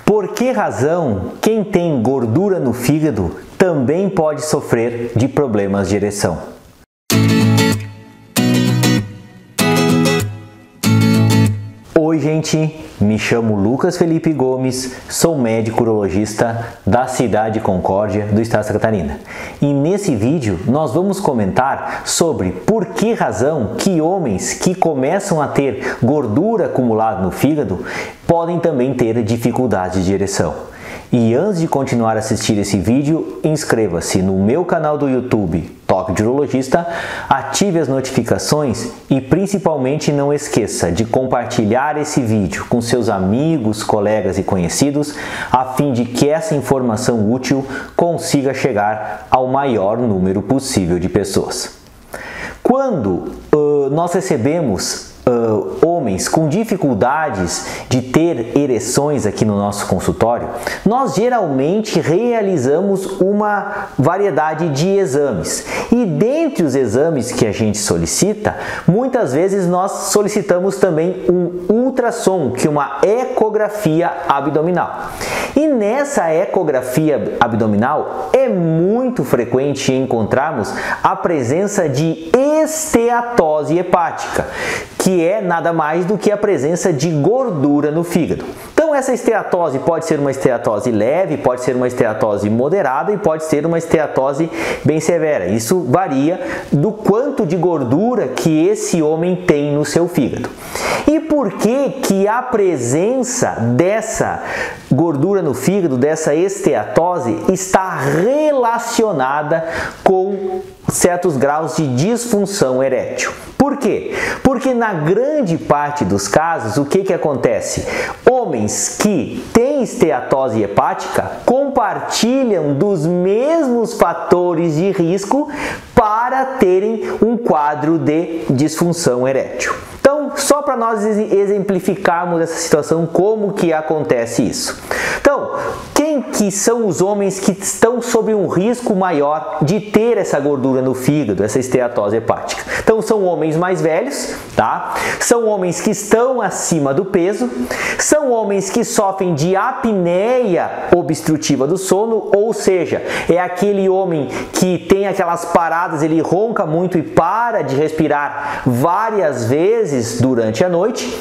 Por que razão quem tem gordura no fígado também pode sofrer de problemas de ereção? Oi gente, me chamo Lucas Felipe Gomes, sou médico urologista da cidade de Concórdia, do estado de Santa Catarina. E nesse vídeo nós vamos comentar sobre por que razão que homens que começam a ter gordura acumulada no fígado podem também ter dificuldades de ereção. E antes de continuar a assistir esse vídeo, inscreva-se no meu canal do YouTube, Toque de Urologista, ative as notificações e principalmente não esqueça de compartilhar esse vídeo com seus amigos, colegas e conhecidos, a fim de que essa informação útil consiga chegar ao maior número possível de pessoas. Quando nós recebemos homens com dificuldades de ter ereções aqui no nosso consultório, nós geralmente realizamos uma variedade de exames. E dentre os exames que a gente solicita, muitas vezes nós solicitamos também um ultrassom, que é uma ecografia abdominal. E nessa ecografia abdominal é muito frequente encontrarmos a presença de esteatose hepática, que é nada mais do que a presença de gordura no fígado. Então essa esteatose pode ser uma esteatose leve, pode ser uma esteatose moderada e pode ser uma esteatose bem severa. Isso varia do quanto de gordura que esse homem tem no seu fígado. E por que a presença dessa gordura no fígado, dessa esteatose, está relacionada com certos graus de disfunção erétil? Por quê? Porque na grande parte dos casos, o que acontece? Homens que têm esteatose hepática compartilham dos mesmos fatores de risco para terem um quadro de disfunção erétil. Então, só para nós exemplificarmos essa situação, como que acontece isso? Então, quem que são os homens que estão sob um risco maior de ter essa gordura no fígado, essa esteatose hepática? Então, são homens mais velhos, tá? São homens que estão acima do peso, são homens que sofrem de apneia obstrutiva do sono, ou seja, é aquele homem que tem aquelas paradas, ele ronca muito e para de respirar várias vezes durante a noite,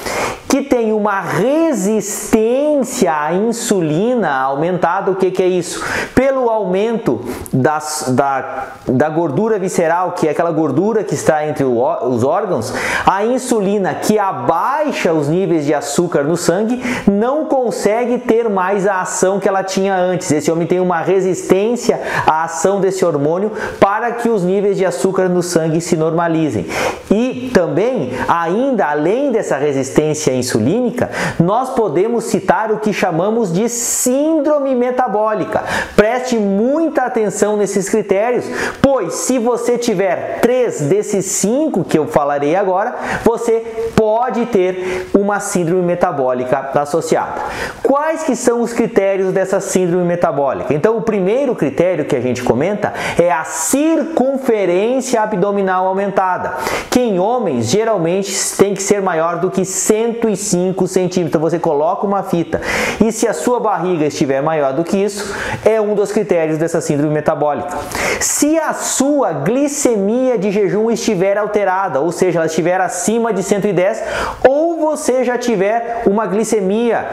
que tem uma resistência à insulina aumentada. O que é isso? Pelo aumento da gordura visceral, que é aquela gordura que está entre os órgãos, a insulina, que abaixa os níveis de açúcar no sangue, não consegue ter mais a ação que ela tinha antes. Esse homem tem uma resistência à ação desse hormônio para que os níveis de açúcar no sangue se normalizem. E também, ainda além dessa resistência insulínica, nós podemos citar o que chamamos de síndrome metabólica. Preste muita atenção nesses critérios, pois se você tiver 3 desses 5 que eu falarei agora, você pode ter uma síndrome metabólica associada. Quais que são os critérios dessa síndrome metabólica? Então, o primeiro critério que a gente comenta é a circunferência abdominal aumentada, que em homens geralmente tem que ser maior do que 105 centímetros. Então você coloca uma fita e se a sua barriga estiver maior do que isso, é um dos critérios dessa síndrome metabólica. Se a sua glicemia de jejum estiver alterada, ou seja, ela estiver acima de 110, ou você já tiver uma glicemia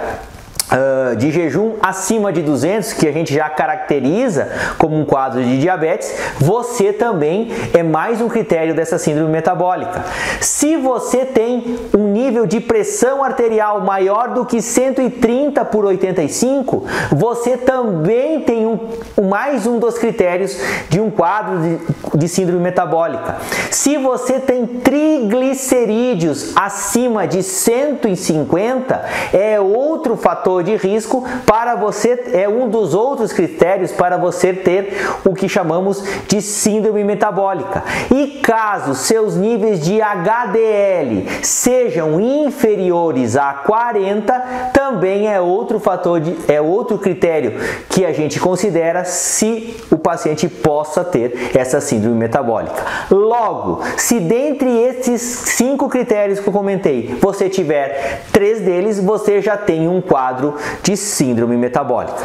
de jejum acima de 200, que a gente já caracteriza como um quadro de diabetes, você também é mais um critério dessa síndrome metabólica. Se você tem um nível de pressão arterial maior do que 130 por 85, você também tem mais um dos critérios de um quadro de síndrome metabólica. Se você tem triglicerídeos acima de 150, é outro fator de risco para você, é um dos outros critérios para você ter o que chamamos de síndrome metabólica. E caso seus níveis de HDL sejam inferiores a 40, também é outro fator é outro critério que a gente considera se o paciente possa ter essa síndrome metabólica. Logo, se dentre esses 5 critérios que eu comentei, você tiver 3 deles, você já tem um quadro quadro de síndrome metabólica.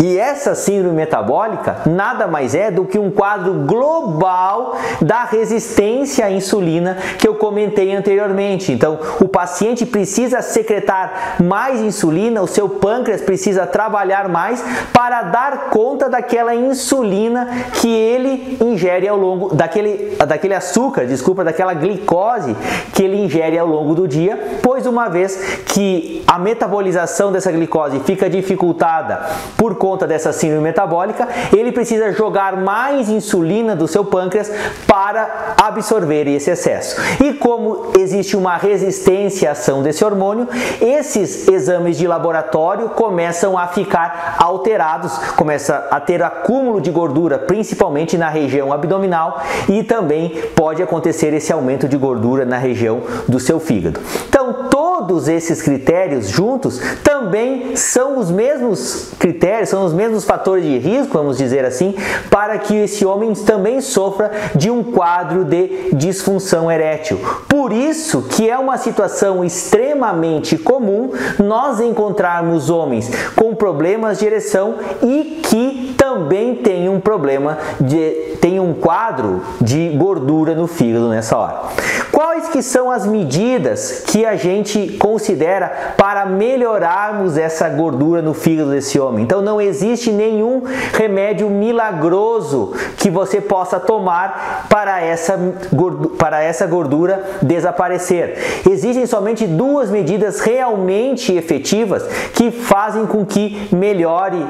E essa síndrome metabólica nada mais é do que um quadro global da resistência à insulina que eu comentei anteriormente. Então, o paciente precisa secretar mais insulina, o seu pâncreas precisa trabalhar mais para dar conta daquela insulina que ele ingere ao longo daquele açúcar, daquela glicose que ele ingere ao longo do dia, pois uma vez que a metabolização dessa glicose fica dificultada por conta dessa síndrome metabólica, ele precisa jogar mais insulina do seu pâncreas para absorver esse excesso. E como existe uma resistência à ação desse hormônio, esses exames de laboratório começam a ficar alterados, começa a ter acúmulo de gordura, principalmente na região abdominal, e também pode acontecer esse aumento de gordura na região do seu fígado. Então, todos esses critérios juntos também são os mesmos critérios, são os mesmos fatores de risco, vamos dizer assim, para que esse homem também sofra de um quadro de disfunção erétil. Por isso que é uma situação extremamente comum nós encontrarmos homens com problemas de ereção e que também tem um quadro de gordura no fígado nessa hora. Quais que são as medidas que a gente considera para melhorarmos essa gordura no fígado desse homem? Então não existe nenhum remédio milagroso que você possa tomar para essa gordura desaparecer. Existem somente duas medidas realmente efetivas que fazem com que melhore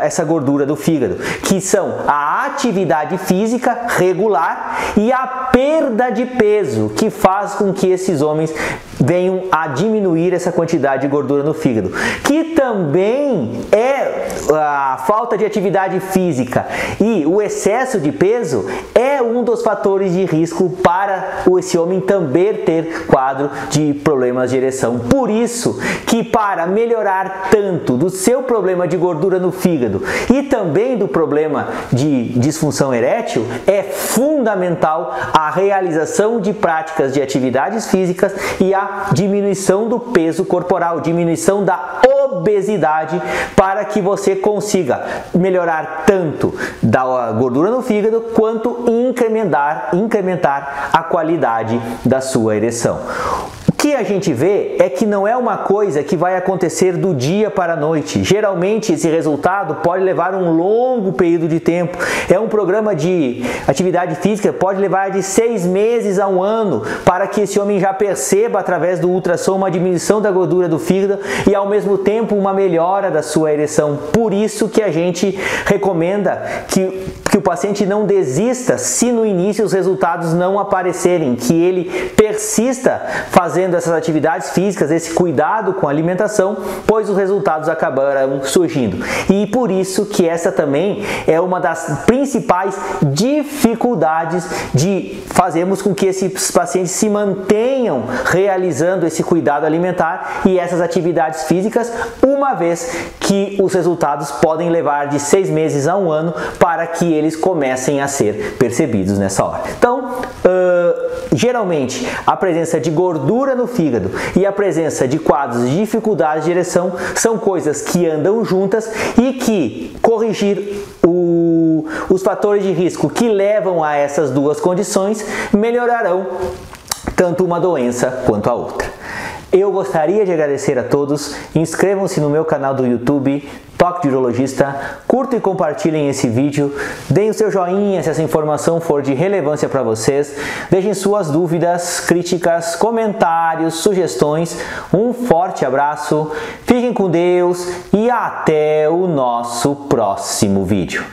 essa gordura do fígado, que são a atividade física regular e a perda de peso, que faz com que esses homens venham a diminuir essa quantidade de gordura no fígado, que também é a falta de atividade física e o excesso de peso é um dos fatores de risco para esse homem também ter quadro de problemas de ereção. Por isso que para melhorar tanto do seu problema de gordura no fígado e também do problema de disfunção erétil, é fundamental a realização de práticas de atividades físicas e a diminuição do peso corporal, diminuição da obesidade, para que você consiga melhorar tanto da gordura no fígado quanto incrementar a qualidade da sua ereção. O que a gente vê é que não é uma coisa que vai acontecer do dia para a noite. Geralmente esse resultado pode levar um longo período de tempo. É um programa de atividade física, pode levar de 6 meses a 1 ano para que esse homem já perceba através do ultrassom uma diminuição da gordura do fígado e ao mesmo tempo uma melhora da sua ereção. Por isso que a gente recomenda que o paciente não desista se no início os resultados não aparecerem, que ele persista fazendo essas atividades físicas, esse cuidado com a alimentação, pois os resultados acabarão surgindo. E por isso que essa também é uma das principais dificuldades de fazermos com que esses pacientes se mantenham realizando esse cuidado alimentar e essas atividades físicas, uma vez que os resultados podem levar de 6 meses a 1 ano para que eles comecem a ser percebidos nessa hora. Então, geralmente, a presença de gordura no fígado e a presença de quadros de dificuldade de ereção são coisas que andam juntas e que corrigir os fatores de risco que levam a essas duas condições melhorarão tanto uma doença quanto a outra. Eu gostaria de agradecer a todos, inscrevam-se no meu canal do YouTube, Toque de Urologista, curtam e compartilhem esse vídeo, deem o seu joinha se essa informação for de relevância para vocês, deixem suas dúvidas, críticas, comentários, sugestões, um forte abraço, fiquem com Deus e até o nosso próximo vídeo.